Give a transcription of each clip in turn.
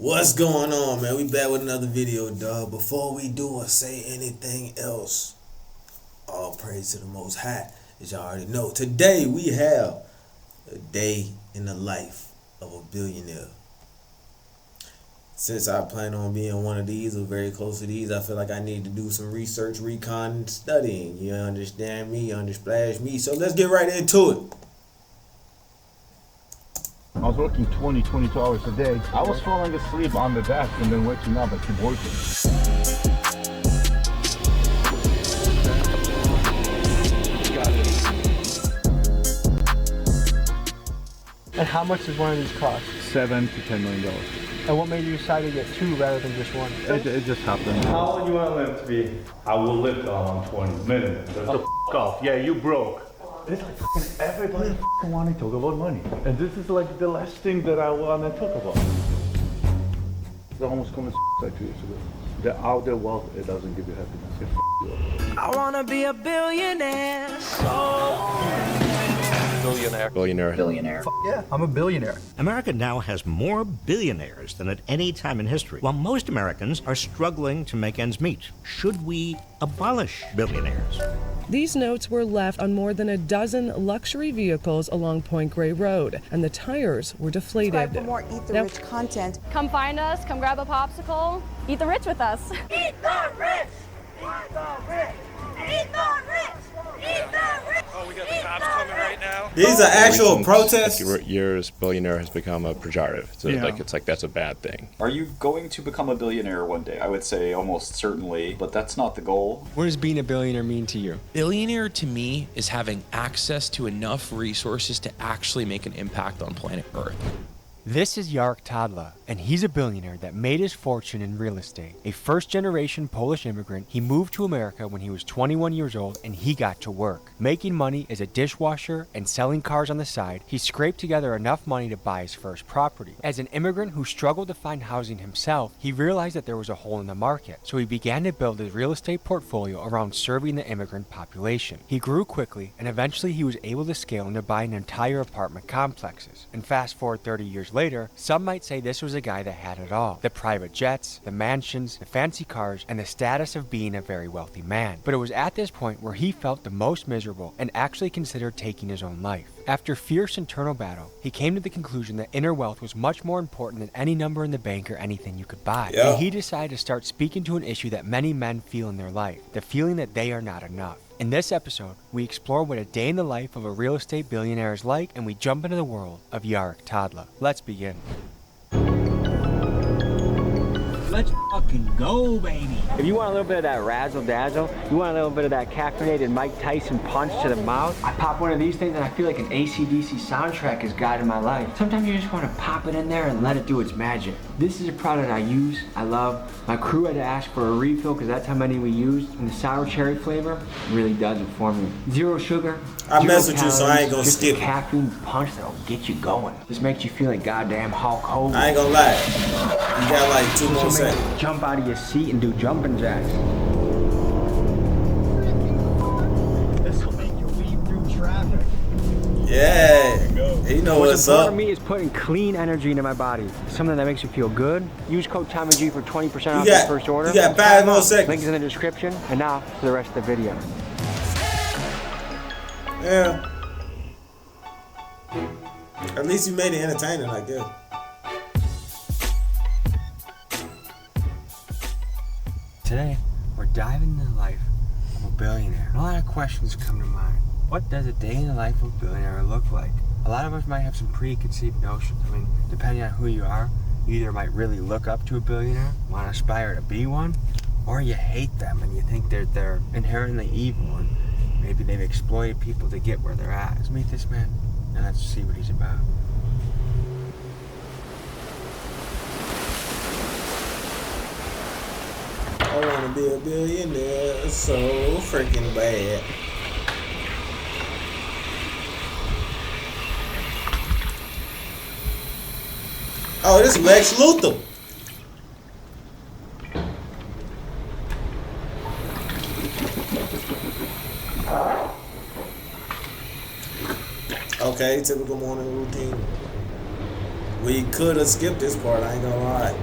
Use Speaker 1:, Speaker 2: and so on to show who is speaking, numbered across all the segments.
Speaker 1: What's going on, man? We back with another video, dog. Before we do or say anything else, all praise to the Most High, as y'all already know. Today we have a day in the life of a billionaire. Since I plan on being one of these or very close to these, I feel like I need to do some research, recon, and studying. You understand me? You undersplash me? So let's get right into it.
Speaker 2: I was working 22 hours a day. I was falling asleep on the desk and then waking up and keep working.
Speaker 3: Got it.
Speaker 4: And how much does one of these cost?
Speaker 2: $7 to $10 million.
Speaker 4: And what made you decide to get two rather than just one?
Speaker 2: It just happened.
Speaker 3: How old you want to live to be? I will live till I'm 20 minimum. That's the off. Yeah, you broke. It's like everybody
Speaker 2: Want to talk about money. And this is like the last thing that I want to talk about. I almost committed suicide 2 years ago. The outer wealth, it doesn't give you happiness. It you up.
Speaker 5: I wanna be a billionaire.
Speaker 6: Billionaire.
Speaker 4: Yeah, I'm a billionaire.
Speaker 7: America now has more billionaires than at any time in history, while most Americans are struggling to make ends meet. Should we abolish billionaires?
Speaker 8: These notes were left on more than a dozen luxury vehicles along Point Grey Road, and the tires were deflated.
Speaker 9: Subscribe for more Eat the
Speaker 8: Now-
Speaker 9: Rich content.
Speaker 10: Come find us, come grab a popsicle, eat the rich with us.
Speaker 5: Eat the rich! Eat the rich! Eat the rich! Eat the rich!
Speaker 6: Oh, we got the cops coming right now.
Speaker 1: These are actual
Speaker 11: recent
Speaker 1: protests.
Speaker 11: years, billionaire has become a pejorative. So it's like that's a bad thing.
Speaker 6: Are you going to become a billionaire one day? I would say almost certainly, but that's not the goal.
Speaker 12: What does being a billionaire mean to you?
Speaker 13: Billionaire to me is having access to enough resources to actually make an impact on planet Earth.
Speaker 12: This is Jarek Tadla, and he's a billionaire that made his fortune in real estate. A first-generation Polish immigrant, he moved to America when he was 21 years old, and he got to work. Making money as a dishwasher and selling cars on the side, he scraped together enough money to buy his first property. As an immigrant who struggled to find housing himself, he realized that there was a hole in the market, so he began to build his real estate portfolio around serving the immigrant population. He grew quickly, and eventually he was able to scale into buying entire apartment complexes. And fast forward 30 years later, some might say this was a guy that had it all. The private jets, the mansions, the fancy cars, and the status of being a very wealthy man. But it was at this point where he felt the most miserable and actually considered taking his own life. After fierce internal battle, he came to the conclusion that inner wealth was much more important than any number in the bank or anything you could buy.
Speaker 1: Yeah.
Speaker 12: And he decided to start speaking to an issue that many men feel in their life, the feeling that they are not enough. In this episode, we explore what a day in the life of a real estate billionaire is like, and we jump into the world of Jarek Tadla. Let's begin.
Speaker 5: Let's fucking go, baby.
Speaker 4: If you want a little bit of that razzle dazzle, you want a little bit of that caffeinated Mike Tyson punch to the mouth, I pop one of these things and I feel like an AC/DC soundtrack is guiding my life. Sometimes you just want to pop it in there and let it do its magic. This is a product I use, I love. My crew had to ask for a refill because that's how many we used. And the sour cherry flavor really does it for me. Zero sugar.
Speaker 1: I
Speaker 4: zero
Speaker 1: mess with you, so I ain't gonna
Speaker 4: just
Speaker 1: skip
Speaker 4: a
Speaker 1: it.
Speaker 4: caffeine punch that'll get you going. This makes you feel like goddamn Hulk Hogan.
Speaker 1: I ain't gonna lie. You got like 2 more
Speaker 4: So
Speaker 1: seconds.
Speaker 4: make you jump out of your seat and do jumping jacks.
Speaker 5: This will make you weave through traffic.
Speaker 1: Yeah. You know what's
Speaker 4: important
Speaker 1: up.
Speaker 4: to me is putting clean energy into my body. Something that makes you feel good. Use code TOMMYG for 20% off your first order.
Speaker 1: You got 5 more seconds.
Speaker 4: Link is in the description. And now for the rest of the video.
Speaker 1: Yeah. At least you made it entertaining, I guess.
Speaker 12: Today, we're diving into the life of a billionaire. A lot of questions come to mind. What does a day in the life of a billionaire look like? A lot of us might have some preconceived notions. I mean, depending on who you are, you either might really look up to a billionaire, want to aspire to be one, or you hate them and you think they're inherently evil and maybe they've exploited people to get where they're at. Let's meet this man and let's see what he's about.
Speaker 1: I wanna be a billionaire so freaking bad. Oh, this is Lex Luthor. Okay, typical morning routine. We could have skipped this part, I ain't gonna lie.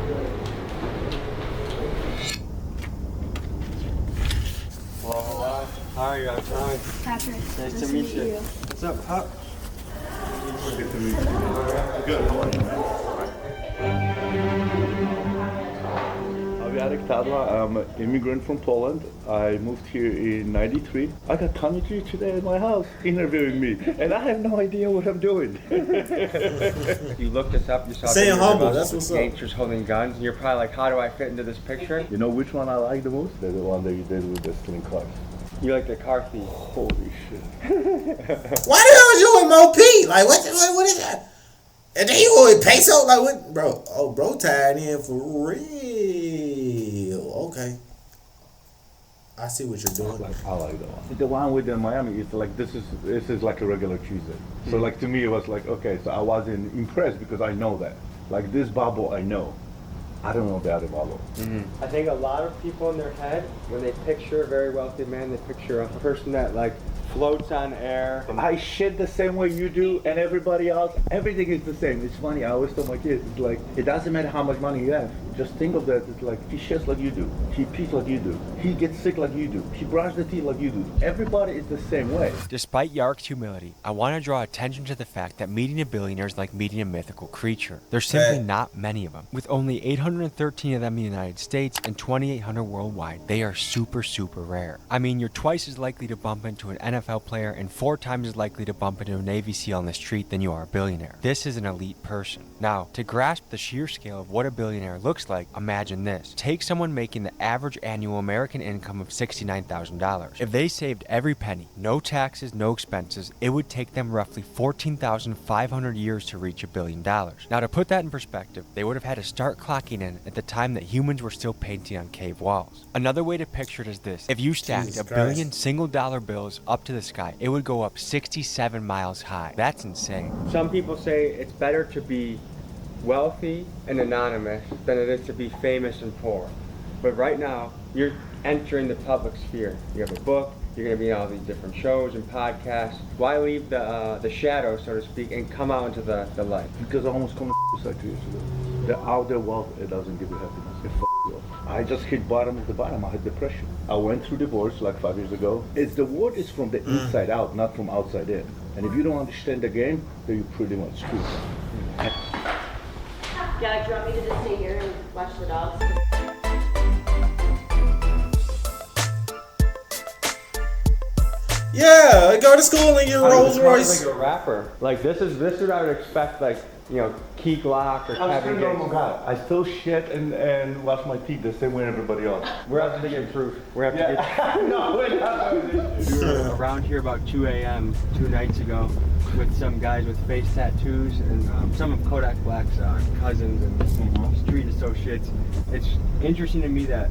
Speaker 4: Hello. How are you? Hi.
Speaker 5: Patrick.
Speaker 4: Nice to meet you. What's up, Pop?
Speaker 2: Good to meet you. Good. How are you, I'm Jarek Tadla. I'm an immigrant from Poland. I moved here in '93. I got Tommy G today at my house interviewing me, and I have no idea what I'm doing.
Speaker 4: You looked us up, you saw
Speaker 1: Staying
Speaker 4: pictures
Speaker 1: humble,
Speaker 4: of us
Speaker 1: that's
Speaker 4: with
Speaker 1: what's up.
Speaker 4: gangsters holding guns, and you're probably like, how do I fit into this picture?
Speaker 2: You know which one I like the most? The one that you did with the stealing cars.
Speaker 4: You like the car thief.
Speaker 2: Holy shit.
Speaker 1: Why the hell is you with Mo P? Like, what is that? And then you with Peso? Like, what? Bro, oh, bro tied in for real. Okay. I see what you're doing.
Speaker 2: I like that one. The one with the Miami is like, this is like a regular Tuesday. So like to me it was like, okay, so I wasn't impressed because I know that. Like this bubble I know. I don't know the other bubble.
Speaker 4: I think a lot of people in their head, when they picture a very wealthy man, they picture a person that like floats on air.
Speaker 2: I shit the same way you do and everybody else. Everything is the same. It's funny. I always tell my kids, it's like, it doesn't matter how much money you have. Just think of that. It's like, he shits like you do. He pees like you do. He gets sick like you do. He brushes the teeth like you do. Everybody is the same way.
Speaker 12: Despite Yark's humility, I want to draw attention to the fact that meeting a billionaire is like meeting a mythical creature. There's simply not many of them. With only 813 of them in the United States and 2,800 worldwide, they are super, super rare. I mean, you're twice as likely to bump into an NFL player and 4 times as likely to bump into a Navy SEAL on the street than you are a billionaire. This is an elite person. Now, to grasp the sheer scale of what a billionaire looks like, imagine this. Take someone making the average annual American income of $69,000. If they saved every penny, no taxes, no expenses, it would take them roughly 14,500 years to reach $1 billion. Now, to put that in perspective, they would have had to start clocking in at the time that humans were still painting on cave walls. Another way to picture it is this. If you stacked
Speaker 1: Jesus
Speaker 12: $1 billion
Speaker 1: Christ.
Speaker 12: single-dollar bills up to the sky, it would go up 67 miles high. That's insane.
Speaker 4: Some people say it's better to be wealthy and anonymous than it is to be famous and poor. But right now, you're entering the public sphere. You have a book, you're going to be on all these different shows and podcasts. Why leave the shadow, so to speak, and come out into the light?
Speaker 2: Because I almost committed suicide 2 years ago. The outer wealth, it doesn't give you happiness. It you up. I just hit bottom of the bottom. I had depression. I went through divorce like 5 years ago. The word is from the inside out, not from outside in. And if you don't understand the game, then you're pretty much screwed.
Speaker 9: Yeah, do you want me to just stay here and watch the dogs?
Speaker 1: Yeah, go to school in your Rolls Royce.
Speaker 4: Like a rapper. Like this is what I would expect. Like Key Glock or
Speaker 2: I'm
Speaker 4: Kevin
Speaker 2: a normal
Speaker 4: Gates.
Speaker 2: guy. I still shit and wash my teeth the same way everybody else.
Speaker 4: We're have to get proof. We're have to get.
Speaker 2: No, we're not doing this.
Speaker 4: We were around here about 2 a.m. 2 nights ago with some guys with face tattoos and some of Kodak Black's cousins and street associates. It's interesting to me that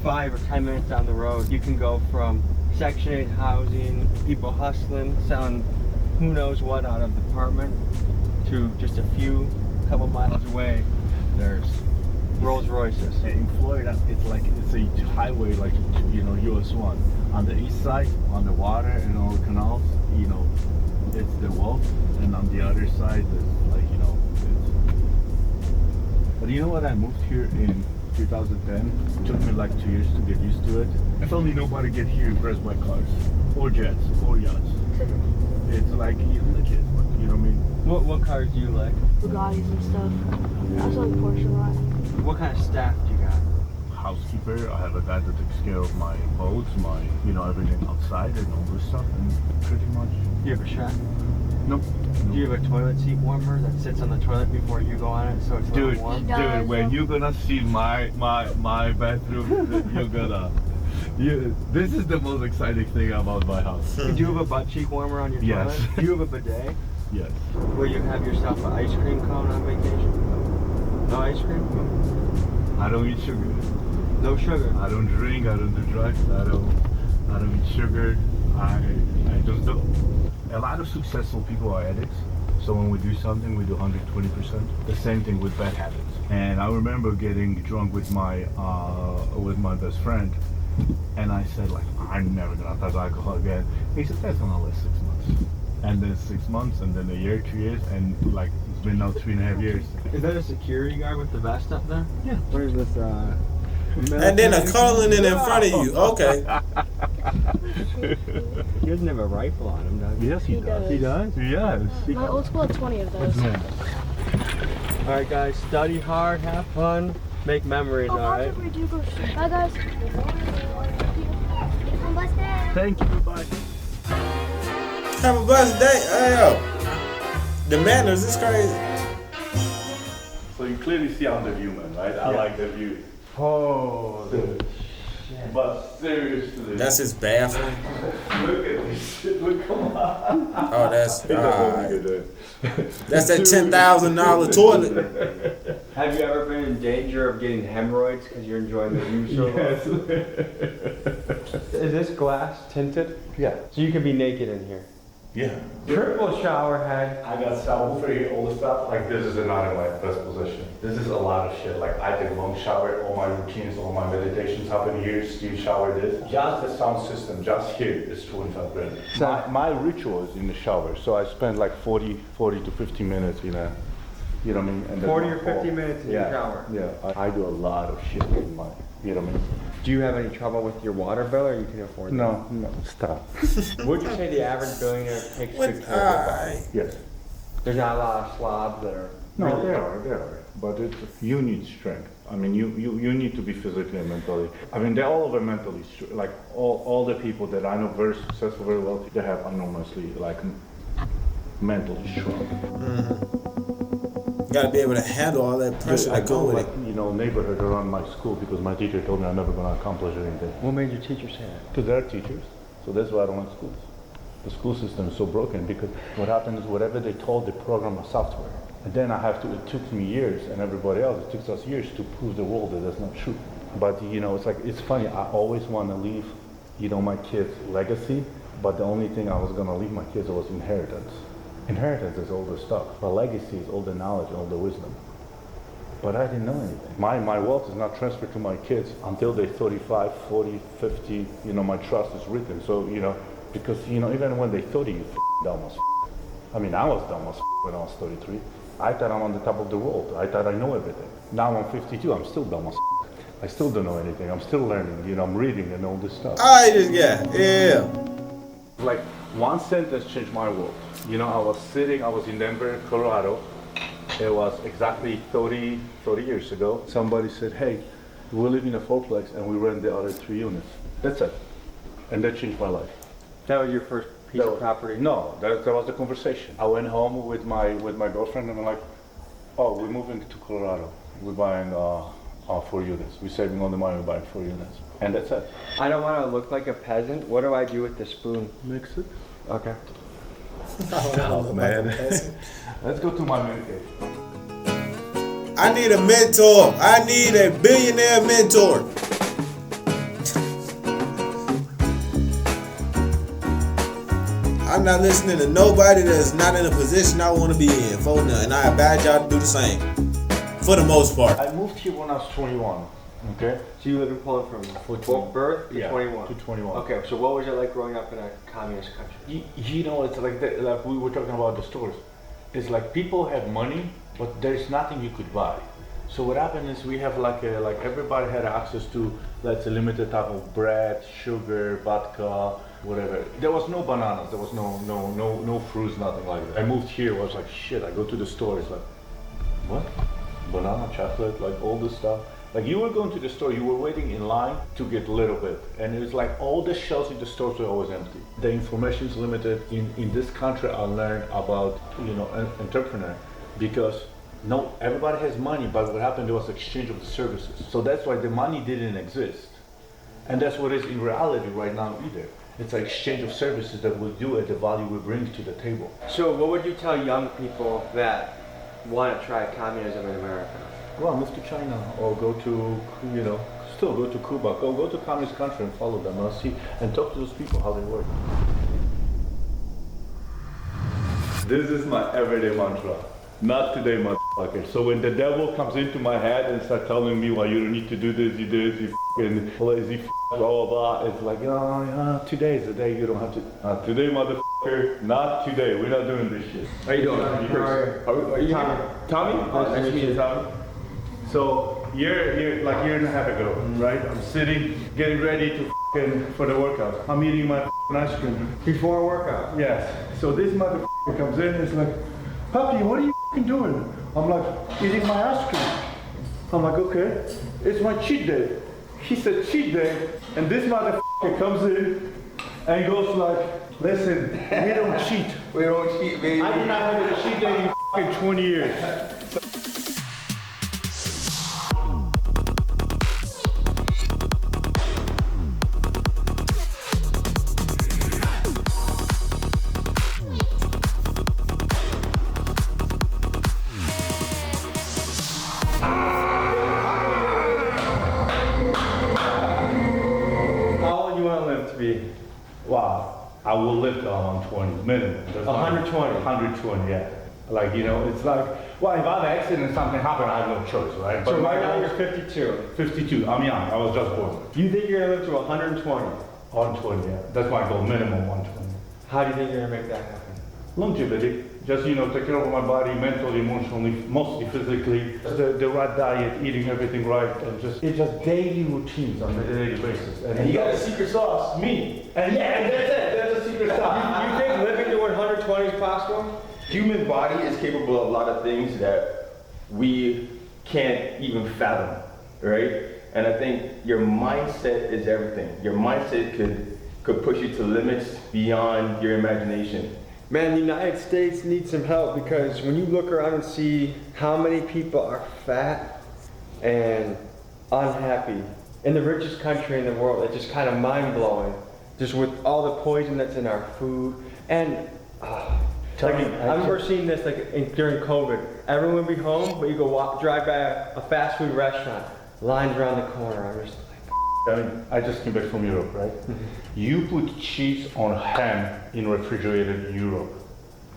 Speaker 4: 5 or 10 minutes down the road, you can go from Section 8 housing, people hustling, selling who knows what out of the apartment, to just a couple miles away, there's Rolls Royces.
Speaker 2: In Florida, it's a highway like US 1. On the east side, on the water and all the canals, it's the wealth, and on the other side, it's it's. But you know what? I moved here in 2010. It took me like 2 years to get used to it. If only nobody get here impressed by cars, or jets, or yachts. It's like the kids, you know what I mean?
Speaker 4: What cars do you like?
Speaker 9: Bugattis and stuff. I also like Porsche a lot.
Speaker 4: What kind of staff do you got?
Speaker 2: Housekeeper. I have a guy that takes care of my boats, my everything outside and all this stuff, and pretty much.
Speaker 4: Do you have a chef?
Speaker 2: Nope.
Speaker 4: Do you have a toilet seat warmer that sits on the toilet before you go on it, so it's a little warm?
Speaker 2: Dude, when you're gonna see my bathroom, you're gonna. This is the most exciting thing about my house.
Speaker 4: Do you have a butt cheek warmer on your toilet?
Speaker 2: Yes.
Speaker 4: Do you have a bidet?
Speaker 2: Yes.
Speaker 4: Will you have yourself an ice cream cone on vacation? No ice cream?
Speaker 2: I don't eat sugar.
Speaker 4: No sugar?
Speaker 2: I don't drink, I don't do drugs, I don't eat sugar. I just don't. A lot of successful people are addicts. So when we do something, we do 120%. The same thing with bad habits. And I remember getting drunk with my best friend, and I said I'm never gonna touch alcohol again. He said that's gonna last 6 months, and then 6 months, and then a year, 2 years, and it's been now 3.5 years.
Speaker 12: Is that a security guard with the vest up there?
Speaker 2: Yeah.
Speaker 12: Where's this,
Speaker 1: And then a calling it in front of you. Okay.
Speaker 12: He doesn't have a rifle on him, does he?
Speaker 2: Yes, he does. He does? Yes.
Speaker 9: My old school had 20 of those.
Speaker 12: Alright guys, study hard, have fun, make memories, alright?
Speaker 9: Bye guys.
Speaker 2: Thank you, bye.
Speaker 1: Have a blessed day. Hey, yo. The manners is crazy.
Speaker 3: So you clearly see I'm the human, right? I like the view.
Speaker 12: Oh,
Speaker 3: but seriously.
Speaker 1: That's his bathroom.
Speaker 3: Look at this shit. Look, come on.
Speaker 1: Oh, that's
Speaker 3: Good.
Speaker 1: that's that $10,000 toilet.
Speaker 12: have you ever been in danger of getting hemorrhoids because you're enjoying the view so much? Is this glass tinted?
Speaker 3: Yeah.
Speaker 12: So you can be naked in here?
Speaker 3: Yeah.
Speaker 12: Triple shower head.
Speaker 3: I got subwoofer here, all the stuff. Like this is not in my best position. This is a lot of shit. Like I take long shower, all my routines, all my meditations happen here. Steam shower this. Just the sound system, just here is 25 grand. My ritual is in the shower, so I spend like 40 to 50 minutes in a, you know what I mean? And
Speaker 12: 40 or 50 minutes in the shower?
Speaker 3: Yeah, I do a lot of shit in my, you know what I mean?
Speaker 12: Do you have any trouble with your water bill, or you can afford that?
Speaker 3: No, stop.
Speaker 12: Would you say the average billionaire takes good care of their body?
Speaker 3: Yes.
Speaker 12: There's not a lot of slobs that are...
Speaker 3: No,
Speaker 12: really
Speaker 3: there are. But you need strength. I mean, you need to be physically and mentally. I mean, they're all over mentally. Like all the people that I know, very successful, very wealthy, they have enormously like mentally strong.
Speaker 1: You gotta be able to handle all that pressure that goes with it.
Speaker 3: You know, neighborhood around my school because my teacher told me I'm never going to accomplish anything.
Speaker 12: What made your teacher say that?
Speaker 3: Because they're teachers, so that's why I don't like schools. The school system is so broken because what happened is whatever they told, they program a software. And then it took me years and everybody else, it took us years to prove the world that that's not true. But you know, it's funny, I always want to leave, you know, my kids legacy, but the only thing I was going to leave my kids was inheritance. Inheritance is all the stuff, but legacy is all the knowledge, all the wisdom. But I didn't know anything. My wealth is not transferred to my kids until they're 35, 40, 50, you know, my trust is written. So, you know, because, you know, even when they're 30, you're dumb as I mean, I was dumb as when I was 33. I thought I'm on the top of the world. I thought I know everything. Now I'm 52, I'm still dumb as I still don't know anything. I'm still learning, you know, I'm reading and all this stuff.
Speaker 1: Yeah.
Speaker 3: Like, one sentence changed my world. You know, I was in Denver, Colorado. It was exactly 30 years ago. Somebody said, hey, we live in a fourplex and we rent the other 3 units. That's it. And that changed my life.
Speaker 12: That was your first piece of property?
Speaker 3: No, that was the conversation. I went home with my girlfriend and I'm like, oh, we're moving to Colorado. We're buying 4 units. We're saving all the money, we're buying 4 units. And that's it.
Speaker 12: I don't want to look like a peasant. What do I do with the spoon?
Speaker 3: Mix it.
Speaker 12: Okay.
Speaker 3: Stop, man. Let's go to my man cave.
Speaker 1: I need a mentor. I need a billionaire mentor. I'm not listening to nobody that's not in a position I want to be in. For nothing. And I advise y'all to do the same. For the most part.
Speaker 3: I moved here when I was 21. Okay.
Speaker 12: So you live in Poland from birth to 21?
Speaker 3: To 21.
Speaker 12: Okay, so what was it like growing up in a communist country?
Speaker 3: You know, it's like that, like we were talking about the stores. It's like people have money, but there's nothing you could buy. So what happened is we have like everybody had access to, let's say, limited type of bread, sugar, vodka, whatever. There was no bananas, there was no fruits, nothing like that. I moved here, I was like, shit, I go to the store, it's like, what? Banana, chocolate, like all this stuff. Like you were going to the store, you were waiting in line to get a little bit. And it was like all the shelves in the stores were always empty. The information is limited. In this country, I learned about, you know, an entrepreneur because no, everybody has money, but what happened, there was exchange of the services. So that's why the money didn't exist. And that's what it is in reality right now either. It's an exchange of services that we do at the value we bring to the table.
Speaker 12: So what would you tell young people that want to try communism in America?
Speaker 3: Well, move to China or go to, you know, still go to Cuba, go to communist country and follow them and see and talk to those people how they work. This is my everyday mantra. Not today, motherfucker. So when the devil comes into my head and starts telling me, well, you don't need to do this, you do this, you fucking lazy blah, blah, blah. It's like, today is the day you don't have to. Today, motherfucker, not today. We're not doing this shit.
Speaker 4: How you doing? Are you Tommy?
Speaker 3: Nice to meet you, Tommy. So, year and a half ago, right? I'm sitting, getting ready to for the workout. I'm eating my ice cream.
Speaker 4: Before a workout?
Speaker 3: Yes. So this motherfucker comes in and is like, Papi, what are you doing? I'm like, eating my ice cream. I'm like, okay, it's my cheat day. He said cheat day, and this motherfucker comes in and goes like, listen, we don't cheat.
Speaker 4: We don't cheat, baby.
Speaker 3: I did not have a cheat day in fucking 20 years. Wow, I will live till I'm 120 minimum.
Speaker 4: 120?
Speaker 3: 120, yeah. Like, it's like, well, if I have an accident and something happened, I have no choice, right?
Speaker 4: So right now you're 52?
Speaker 3: 52, I'm young, I was just born.
Speaker 4: You think you're gonna live to 120?
Speaker 3: 120, yeah. That's my goal, minimum 120.
Speaker 4: How do you think you're gonna make that happen?
Speaker 3: Longevity. Just, take care of my body, mentally, emotionally, mostly physically. The right diet, eating everything right, and it's just daily routines on a daily basis.
Speaker 4: And you got a secret sauce.
Speaker 3: Me. And that's it. That's a secret sauce.
Speaker 4: You think living to 120 is possible?
Speaker 14: Human body is capable of a lot of things that we can't even fathom, right? And I think your mindset is everything. Your mindset could push you to limits beyond your imagination.
Speaker 4: Man, the United States needs some help because when you look around and see how many people are fat and unhappy in the richest country in the world, it's just kind of mind-blowing. Just with all the poison that's in our food. And I remember seeing this during COVID. Everyone would be home, but you go drive by a fast food restaurant, lines around the corner. I'm just
Speaker 3: I just came back from Europe, right? You put cheese on ham in refrigerated Europe.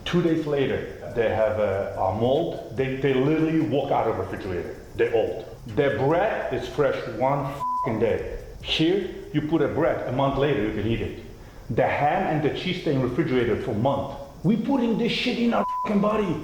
Speaker 3: 2 days later, they have a mold. They literally walk out of refrigerator. They're old. Their bread is fresh one fucking day. Here, you put a bread, a month later, you can eat it. The ham and the cheese stay in refrigerator for a month. We putting this shit in our fucking body.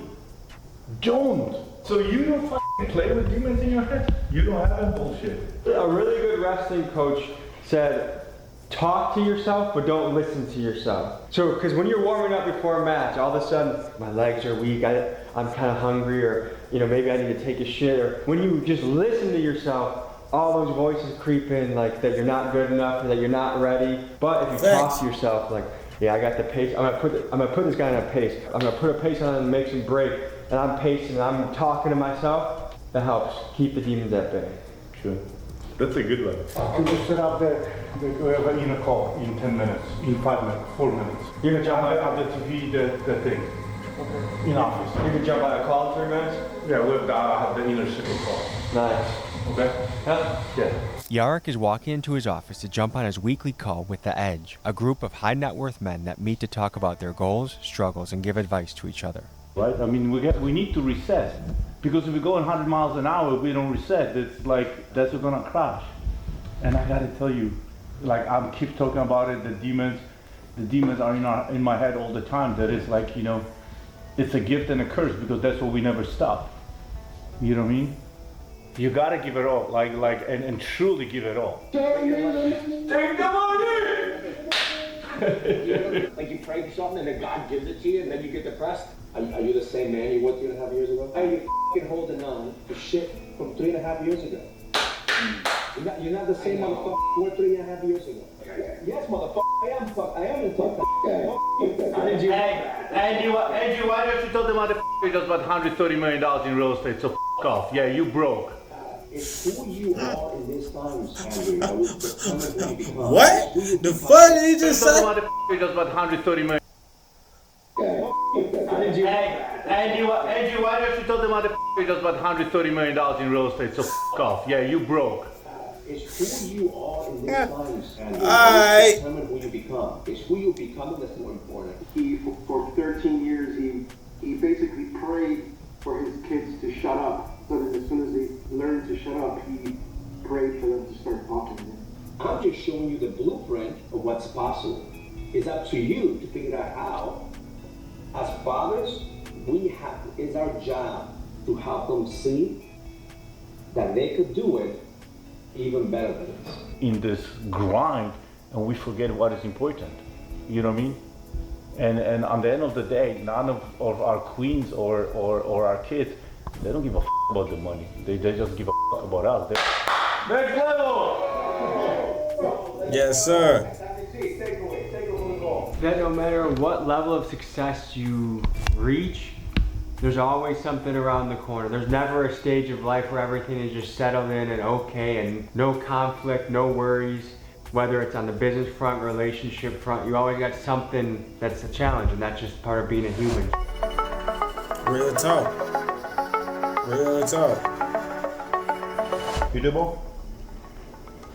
Speaker 3: Don't. So you don't fucking play with demons in your head? You don't have that bullshit.
Speaker 4: A really good wrestling coach said, talk to yourself, but don't listen to yourself. So, because when you're warming up before a match, all of a sudden, my legs are weak, I'm kind of hungry, or maybe I need to take a shit, or when you just listen to yourself, all those voices creep in, like that you're not good enough, or that you're not ready. But if you talk to yourself, like, yeah, I got the pace, I'm gonna put this guy in a pace. I'm gonna put a pace on him and make some break, and I'm pacing, and I'm talking to myself, that helps keep the demons at bay.
Speaker 3: Sure. That's a good one. Can you set up we have in a call in 10 minutes, in 5 minutes, 4 minutes.
Speaker 4: You can jump
Speaker 3: on the TV, the thing. Okay. In office.
Speaker 4: You can jump on a call in 3 minutes?
Speaker 3: Yeah, I have the inner circle call.
Speaker 4: Nice.
Speaker 3: Okay?
Speaker 4: Yeah.
Speaker 12: Yarrick is walking into his office to jump on his weekly call with The Edge, a group of high net worth men that meet to talk about their goals, struggles, and give advice to each other.
Speaker 3: Right? I mean, we need to reset. Because if we go 100 miles an hour, we don't reset, it's like, that's gonna crash. And I gotta tell you, like, I keep talking about it, the demons are in my head all the time. That is like, it's a gift and a curse, because that's what we never stop. You know what I mean? You gotta give it all, and truly give it all.
Speaker 4: Take the money!
Speaker 15: Like you pray for something and then God gives it to you and then you get depressed? Are you the same man you were 3.5 years ago? Are you f***ing holding on to shit from 3.5 years ago? You're not the same motherfucker you were 3.5 years ago. Yes, motherfucker, I am the fuck guy.
Speaker 3: Andy, why don't you tell the motherfucker he does about $130 million in real estate, so f*** off. Yeah, you broke.
Speaker 15: It's who you are in this times, Andrew, that will determine who you become.
Speaker 1: What? The fuck did he just say?
Speaker 3: Tell the motherfucker he does about $130 million. Andy, why don't you tell the motherfucker he does about $130 million in real estate, so f*** off. Yeah, you broke.
Speaker 15: It's who you are in this times, Andrew.
Speaker 1: Alright.
Speaker 15: Determine who you become. It's who you become that's more important.
Speaker 16: For 13 years, he basically prayed
Speaker 15: for his kids to shut up, so that as soon as they learn to shut up, he prayed for them to start talking again. I'm just showing you the blueprint of what's possible. It's up to you to figure out how. As fathers, it's our job to help them see that they could do it even better than us.
Speaker 3: In this grind, and we forget what is important. You know what I mean? And on the end of the day, none of our queens or our kids, they don't give a about the money. They just give a about us. Next level!
Speaker 1: Yes, sir.
Speaker 12: That no matter what level of success you reach, there's always something around the corner. There's never a stage of life where everything is just settled in and okay and no conflict, no worries. Whether it's on the business front, relationship front, you always got something that's a challenge, and that's just part of being a human.
Speaker 1: Real talk. Real talk.
Speaker 3: Eatable.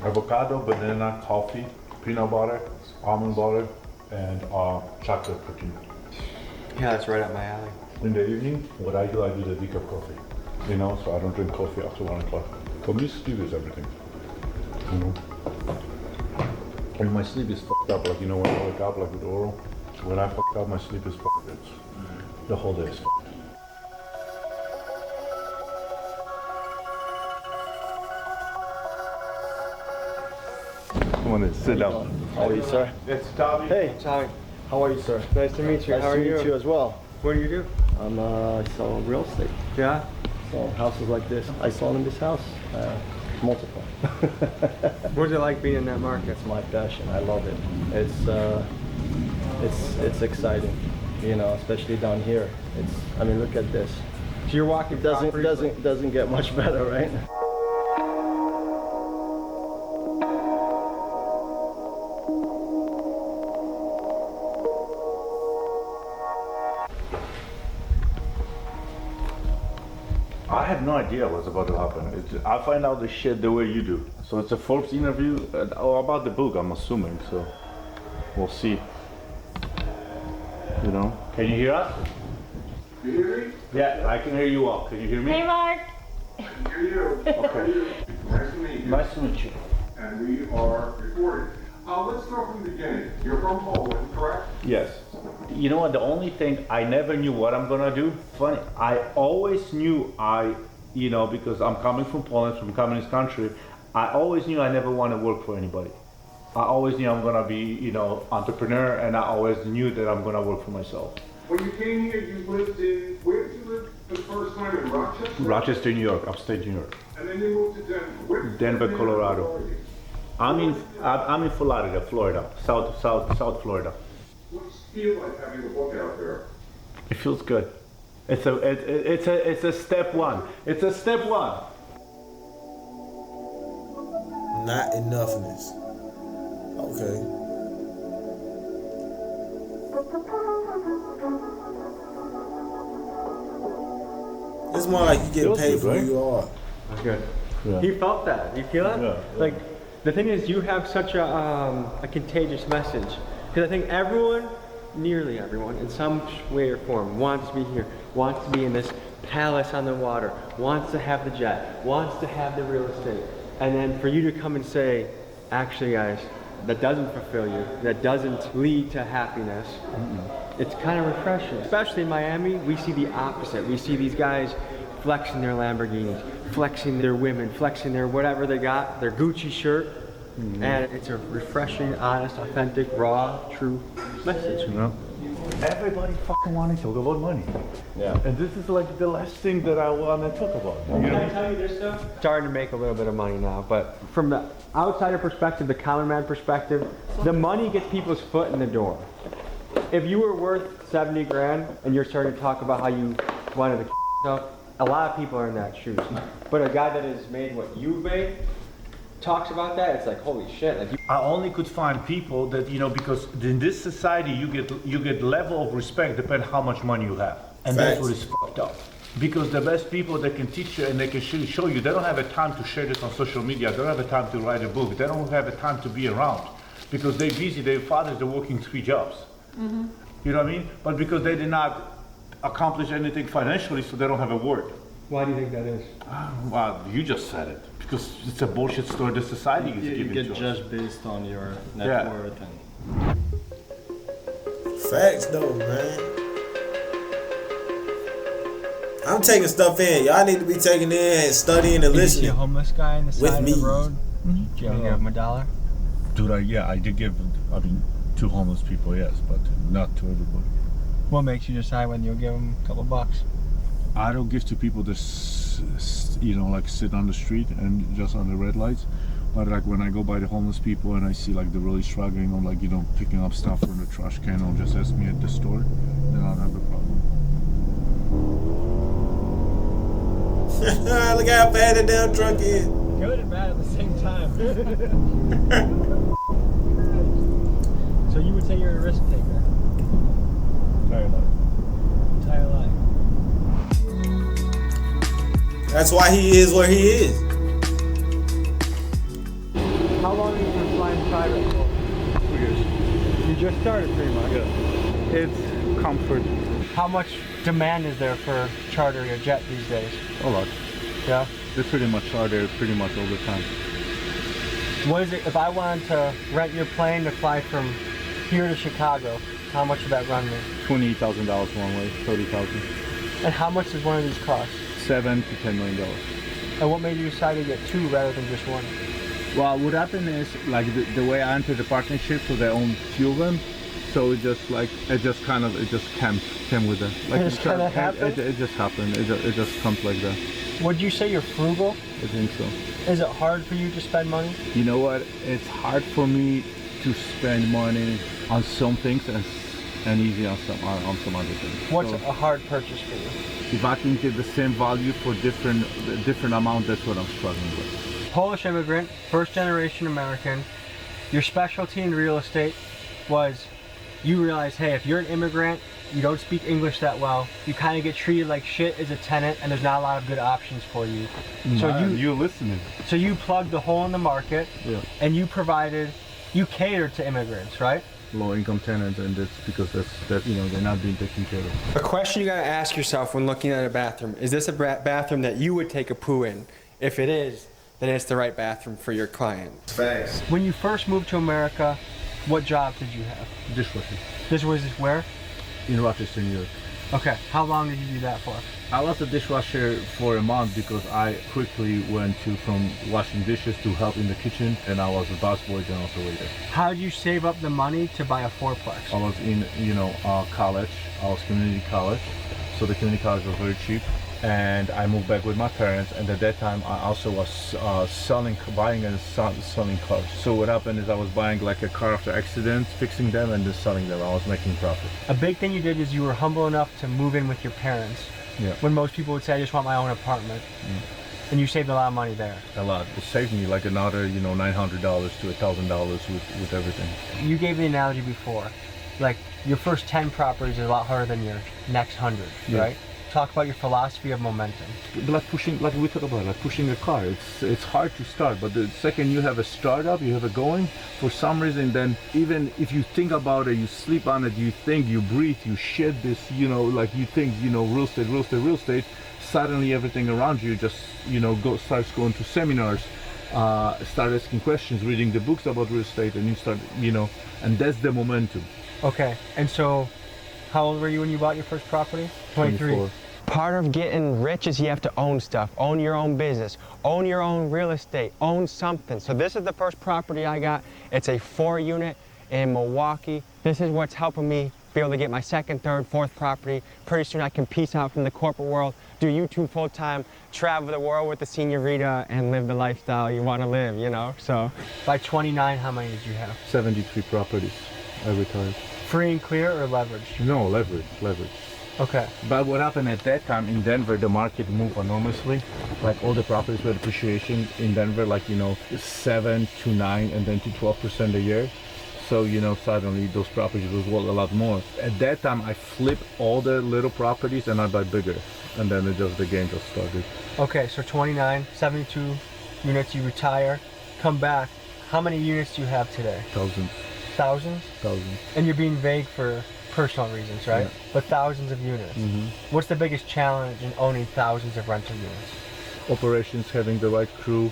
Speaker 3: Avocado, banana, coffee, peanut butter, almond butter, and chocolate cookie.
Speaker 12: Yeah, that's right up my alley.
Speaker 3: In the evening, what I do the decaf coffee. You know, so I don't drink coffee after 1 o'clock. For me, sleep is everything. You know? And my sleep is fucked up, like, you know, when I wake up, like with oral, when I fucked up, my sleep is fucked. The whole day is fucked. Come on in, sit down.
Speaker 16: How are you, sir?
Speaker 3: It's Tommy.
Speaker 16: Hey,
Speaker 12: Tommy.
Speaker 16: how are you, sir?
Speaker 12: Nice to meet you.
Speaker 16: Nice
Speaker 12: How are
Speaker 16: to
Speaker 12: you?
Speaker 16: meet you as well.
Speaker 12: What do you do?
Speaker 16: I'm sell real estate.
Speaker 12: Yeah?
Speaker 16: So houses like this. I saw in this house, multiple.
Speaker 12: What's it like being in that market?
Speaker 16: It's my passion. I love it. It's exciting, you know, especially down here. I mean, look at this.
Speaker 12: So you're walking.
Speaker 16: Doesn't get much better, right?
Speaker 3: I had no idea what's about to happen. I find out the shit the way you do. So it's a Forbes interview about the book, I'm assuming. So we'll see. You know? Can you hear us?
Speaker 15: You hear me?
Speaker 3: Yeah, I can hear you all. Can you hear me?
Speaker 10: Hey, Mark.
Speaker 15: I can hear you.
Speaker 3: Okay.
Speaker 15: Nice to meet you.
Speaker 3: Nice to meet you.
Speaker 15: And we are recording. Let's start from the beginning. You're from Poland, correct?
Speaker 3: Yes. You know what? The only thing I never knew what I'm gonna do. Funny, I always knew because I'm coming from Poland, from a communist country. I always knew I never want to work for anybody. I always knew I'm gonna be, entrepreneur, and I always knew that I'm gonna work for myself.
Speaker 15: When you came here, you lived in, where did you live the first time, in Rochester?
Speaker 3: Rochester, New York, upstate New York.
Speaker 15: And then you moved to Denver. Where
Speaker 3: Denver, Colorado. I'm in Florida, South Florida.
Speaker 15: What's it feel like having a book out there?
Speaker 3: It feels good. It's a step one. It's a step one.
Speaker 1: Not enoughness. Okay. It's more like you get paid for who you are.
Speaker 12: That's good.
Speaker 3: Yeah.
Speaker 12: He felt that. You feel that?
Speaker 3: Yeah.
Speaker 12: Like, the thing is, you have such a contagious message. Because I think everyone, nearly everyone, in some way or form, wants to be here, wants to be in this palace on the water, wants to have the jet, wants to have the real estate. And then for you to come and say, actually, guys, that doesn't fulfill you, that doesn't lead to happiness, it's kind of refreshing. Especially in Miami, we see the opposite. We see these guys flexing their Lamborghinis, flexing their women, flexing their whatever they got, their Gucci shirt. And it's a refreshing, honest, authentic, raw, true message.
Speaker 3: You know? Everybody fucking wanting to talk about money.
Speaker 16: Yeah.
Speaker 3: And this is like the last thing that I want to talk about.
Speaker 12: Can I tell you this stuff? Starting to make a little bit of money now, but from the outsider perspective, the common man perspective, the money gets people's foot in the door. If you were worth 70 grand and you're starting to talk about how you wanted to stuff, a lot of people are in that shoes. But a guy that has made what you've made talks about that, it's like, holy shit. Like,
Speaker 3: I only could find people that, because in this society you get level of respect depending how much money you have. And
Speaker 1: Facts.
Speaker 3: that's what is fucked up. Because the best people that can teach you and they can show you, they don't have a time to share this on social media, they don't have a time to write a book, they don't have a time to be around. Because they're busy, their fathers are working 3 jobs. You know what I mean? But because they did not accomplish anything financially, so they don't have a word.
Speaker 12: Why do you think that is?
Speaker 3: Well, you just said it. Because it's a bullshit story the society is giving to us.
Speaker 16: You get judged based on your net worth and...
Speaker 1: Facts though, man. I'm taking stuff in. Y'all need to be taking in and studying and
Speaker 12: Did
Speaker 1: listening.
Speaker 12: you see a homeless guy on the side of
Speaker 1: me.
Speaker 12: the road? Did you ever give him $1?
Speaker 2: Dude, I did give, to homeless people, yes, but not to everybody.
Speaker 12: What makes you decide when you'll give him a couple bucks?
Speaker 2: I don't give to people that, like sit on the street and just on the red lights. But like when I go by the homeless people and I see like they're really struggling or like, picking up stuff from the trash can or just ask me at the store, then I'll have a problem.
Speaker 1: Look how bad the damn truck is.
Speaker 12: Good and bad at the same time. So you would say you're a risk taker?
Speaker 2: Entire life.
Speaker 12: Entire life.
Speaker 1: That's why he is where he is.
Speaker 12: How long have you been flying private for?
Speaker 2: 2 years.
Speaker 12: You just started pretty much.
Speaker 2: Yeah. It's comfort.
Speaker 12: How much demand is there for chartering a jet these days?
Speaker 2: A lot.
Speaker 12: Yeah?
Speaker 2: They pretty much are there pretty much all the time.
Speaker 12: What is it, if I wanted to rent your plane to fly from here to Chicago, how much would that run me?
Speaker 2: $28,000 one way, $30,000.
Speaker 12: And how much does one of these cost?
Speaker 2: $7 to $10 million.
Speaker 12: And what made you decide to get two rather than just one?
Speaker 2: Well, what happened is like the way I entered the partnership, so they own few of them. So it just came with that. Like
Speaker 12: It just kinda happened?
Speaker 2: It just happened. It just comes like that.
Speaker 12: Would you say you're frugal?
Speaker 2: I think so.
Speaker 12: Is it hard for you to spend money?
Speaker 2: You know what? It's hard for me to spend money on some things and easy on some other things.
Speaker 12: What's
Speaker 2: So
Speaker 12: a hard purchase for you?
Speaker 2: if I can get the same value for different amount, that's what I'm struggling with.
Speaker 12: Polish immigrant, first generation American. Your specialty in real estate was you realize, hey, if you're an immigrant, you don't speak English that well, you kind of get treated like shit as a tenant and there's not a lot of good options for you.
Speaker 2: You're listening.
Speaker 12: So you plugged the hole in the market and you catered to immigrants, right?
Speaker 2: Low income tenants, and that's because that's they're not being taken care of.
Speaker 12: A question you gotta ask yourself when looking at a bathroom, is this a bathroom that you would take a poo in? If it is, then it's the right bathroom for your client.
Speaker 14: Thanks.
Speaker 12: When you first moved to America, what job did you have?
Speaker 2: Dishwasher.
Speaker 12: This was where?
Speaker 2: In Rochester, New York.
Speaker 12: Okay, how long did you do that for?
Speaker 2: I was a dishwasher for a month because I quickly went from washing dishes to help in the kitchen, and I was a busboy and also waiter.
Speaker 12: How did you save up the money to buy a fourplex?
Speaker 2: I was in, college. I was community college, so the community college was very cheap. And I moved back with my parents, and at that time I also was buying and selling cars. So what happened is I was buying like a car after accident, fixing them, and then selling them. I was making profit.
Speaker 12: A big thing you did is you were humble enough to move in with your parents.
Speaker 2: Yeah.
Speaker 12: When most people would say, I just want my own apartment. And you saved a lot of money there.
Speaker 2: A lot. It saved me like another, $900 to $1,000 with everything.
Speaker 12: You gave the analogy before, like your first 10 properties is a lot harder than your next 100, right? Talk about your philosophy of momentum.
Speaker 2: Like we talk about, like pushing a car. It's hard to start, but the second you have a startup, you have it going, for some reason, then even if you think about it, you sleep on it, you think, you breathe, you shit this, like you think, real estate, suddenly everything around you just, starts going to seminars, start asking questions, reading the books about real estate, and you start, and that's the momentum.
Speaker 12: Okay, and so how old were you when you bought your first property? 23.
Speaker 2: 24.
Speaker 4: Part of getting rich is you have to own stuff, own your own business, own your own real estate, own something. So this is the first property I got. It's a 4-unit in Milwaukee. This is what's helping me be able to get my second, third, fourth property. Pretty soon I can peace out from the corporate world, do YouTube full-time, travel the world with the señorita, and live the lifestyle you want to live, so.
Speaker 12: By 29, how many did you have?
Speaker 2: 73 properties. I retired.
Speaker 12: Free and clear or leverage?
Speaker 2: No, leverage.
Speaker 12: Okay.
Speaker 2: But what happened at that time in Denver, the market moved enormously. Like all the properties were appreciation in Denver, 7 to 9 and then to 12% a year. So, suddenly those properties was worth a lot more. At that time, I flipped all the little properties and I buy bigger. And then the game just started.
Speaker 12: Okay, so 29, 72 units, you retire, come back. How many units do you have today?
Speaker 2: Thousands.
Speaker 12: Thousands?
Speaker 2: Thousands.
Speaker 12: And you're being vague for personal reasons, right?
Speaker 2: Yeah.
Speaker 12: But thousands of units. What's the biggest challenge in owning thousands of rental units?
Speaker 3: Operations, having the right crew.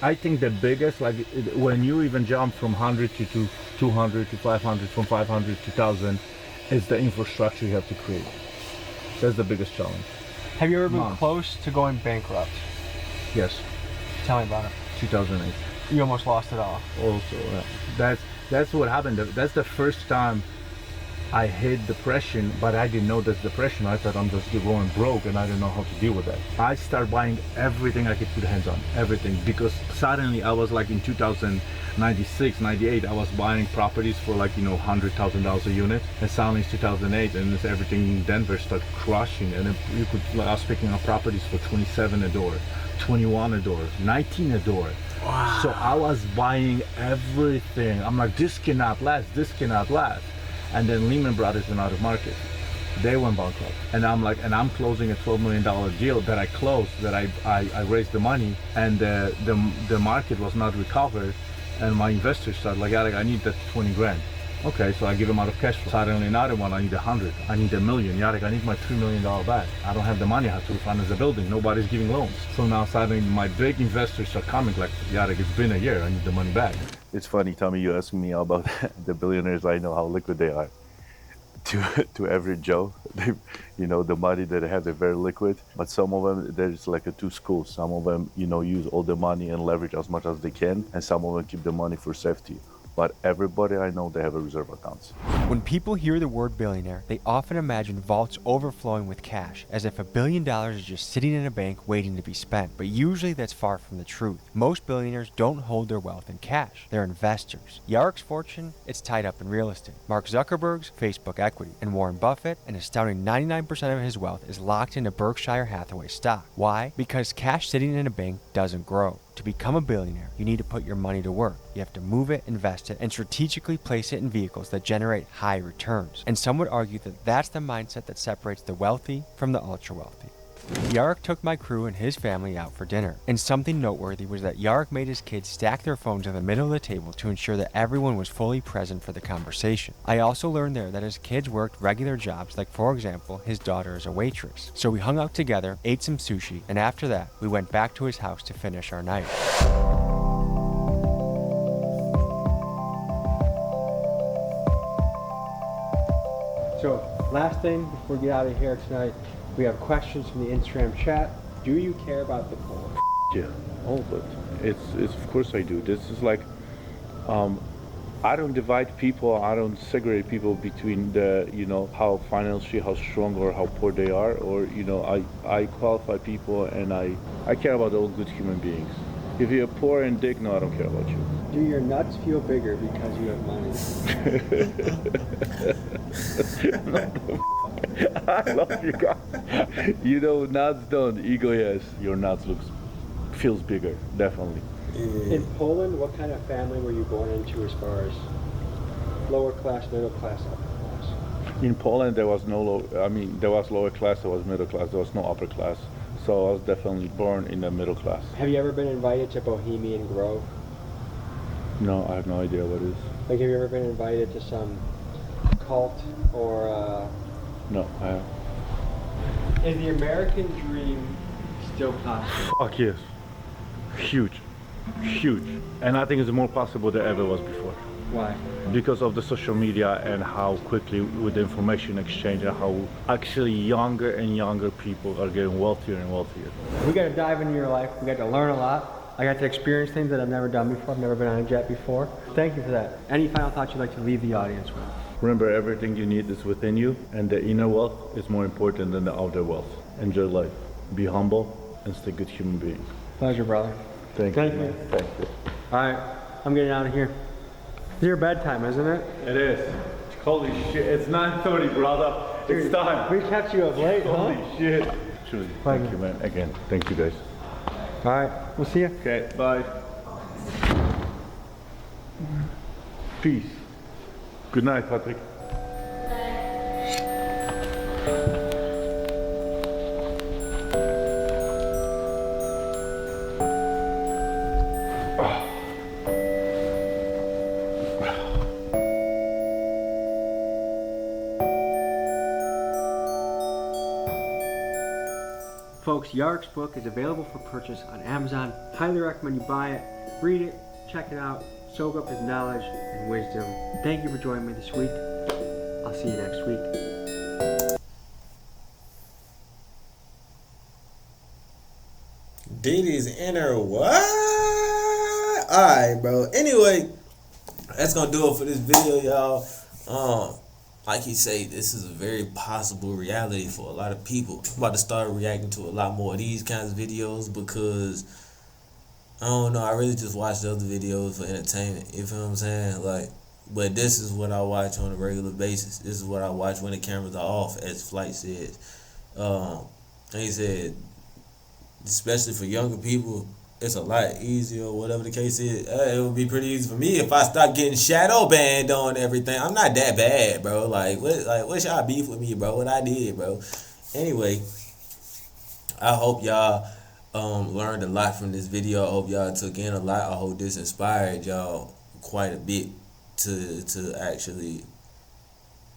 Speaker 3: I think the biggest, like when you even jump from 100 to 200 to 500, from 500 to 1000, is the infrastructure you have to create. That's the biggest challenge.
Speaker 12: Have you ever been close to going bankrupt?
Speaker 3: Yes.
Speaker 12: Tell me about it.
Speaker 3: 2008.
Speaker 12: You almost lost it all.
Speaker 3: Also, that's what happened. That's the first time I hit depression, but I didn't know that's depression. I thought I'm just going broke and I didn't know how to deal with that. I started buying everything I could put hands on, everything, because suddenly I was like in 2096, 98, I was buying properties for like, you know, $100,000 a unit. And suddenly it's 2008 and it's everything in Denver started crushing. And I was picking up properties for 27 a door, 21 a door, 19 a door. Wow. So I was buying everything. I'm like, this cannot last, this cannot last. And then Lehman Brothers went out of market. They went bankrupt. And I'm like, and I'm closing a $12 million deal that I closed, that I raised the money, and the market was not recovered. And my investors started like, I need that 20 grand. Okay, so I give them out of cash flow. Suddenly another one, I need 100, I need $1 million. Yarek, I need my $3 million back. I don't have the money, I have to refinance the building. Nobody's giving loans. So now suddenly my big investors are coming like, Yarek, it's been a year, I need the money back.
Speaker 2: It's funny, Tommy, you asking me about the billionaires. I know how liquid they are. To average Joe, they, you know, the money that they have, they're very liquid. But some of them, there's like two schools. Some of them, you know, use all the money and leverage as much as they can, and some of them keep the money for safety. But everybody I know, they have a reserve accounts.
Speaker 12: When people hear the word billionaire, they often imagine vaults overflowing with cash, as if $1 billion is just sitting in a bank waiting to be spent. But usually that's far from the truth. Most billionaires don't hold their wealth in cash. They're investors. Yarek's fortune, it's tied up in real estate. Mark Zuckerberg's Facebook equity. And Warren Buffett, an astounding 99% of his wealth is locked into Berkshire Hathaway stock. Why? Because cash sitting in a bank doesn't grow. To become a billionaire, you need to put your money to work. You have to move it, invest it, and strategically place it in vehicles that generate high returns. And some would argue that that's the mindset that separates the wealthy from the ultra-wealthy. Yarek took my crew and his family out for dinner, and something noteworthy was that Yarek made his kids stack their phones in the middle of the table to ensure that everyone was fully present for the conversation. I also learned there that his kids worked regular jobs, like for example, his daughter is a waitress. So we hung out together, ate some sushi, and after that, we went back to his house to finish our night. So, last thing before we get out of here tonight, we have questions from the Instagram chat. Do you care about the poor?
Speaker 3: Yeah, all of it. It's of course I do. This is like, I don't divide people. I don't segregate people between the, you know, how financially, how strong or how poor they are, or, you know, I qualify people, and I care about all good human beings. If you're poor and dick, no, I don't care about you.
Speaker 12: Do your nuts feel bigger because you have money?
Speaker 3: I love you guys. You know, nuts don't. Ego, yes. Your nuts feels bigger, definitely.
Speaker 12: In Poland, what kind of family were you born into as far as lower class, middle class, upper class?
Speaker 3: In Poland, there was no there was lower class, there was middle class, there was no upper class. So I was definitely born in the middle class.
Speaker 12: Have you ever been invited to Bohemian Grove?
Speaker 3: No, I have no idea what it is.
Speaker 12: Like, have you ever been invited to some cult or
Speaker 3: No, I haven't.
Speaker 12: Is the American dream still possible?
Speaker 3: Fuck yes. Huge. Huge. And I think it's more possible than ever was before.
Speaker 12: Why?
Speaker 3: Because of the social media and how quickly with the information exchange and how actually younger and younger people are getting wealthier and wealthier.
Speaker 12: We got to dive into your life. We got to learn a lot. I got to experience things that I've never done before. I've never been on a jet before. Thank you for that. Any final thoughts you'd like to leave the audience with?
Speaker 3: Remember, everything you need is within you, and the inner wealth is more important than the outer wealth. Enjoy life. Be humble and stay a good human being.
Speaker 12: Pleasure, brother.
Speaker 3: Thank you. Thank you.
Speaker 12: All right, I'm getting out of here. It's your bedtime, isn't it?
Speaker 3: It is. Holy shit, it's 9:30, brother. Dude, it's time.
Speaker 12: We kept you up late,
Speaker 3: Holy
Speaker 12: huh?
Speaker 3: shit. Truly, thank you, man. Again, thank you, guys.
Speaker 12: All right, we'll see you.
Speaker 3: Okay, bye. Peace. Good night, Patrick.
Speaker 4: Folks, Yark's book is available for purchase on Amazon. Highly recommend you buy it, read it, check it out, soak up his knowledge and wisdom. Thank you for joining me this week. I'll see you next week.
Speaker 1: Diddy's inner what? Alright, bro. Anyway, that's gonna do it for this video, y'all. Like he say, this is a very possible reality for a lot of people. I'm about to start reacting to a lot more of these kinds of videos because I don't know, I really just watch the other videos for entertainment. You feel what I'm saying? Like, but this is what I watch on a regular basis. This is what I watch when the cameras are off, as Flight says. And he said, especially for younger people, it's a lot easier, or whatever the case is. It would be pretty easy for me if I start getting shadow banned on everything. I'm not that bad, bro. What's y'all beef with me, bro? What I did, bro? Anyway, I hope y'all learned a lot from this video. I hope y'all took in a lot. I hope this inspired y'all quite a bit to actually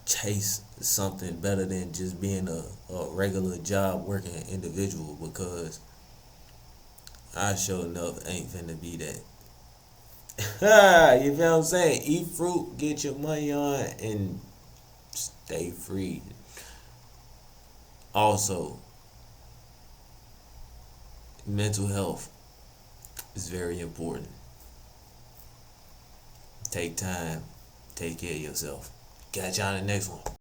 Speaker 1: chase something better than just being a regular job working individual, because I sure enough ain't finna be that. You feel what I'm saying? Eat fruit, get your money on, and stay free. Also, mental health is very important. Take time, take care of yourself. Catch y'all in the next one.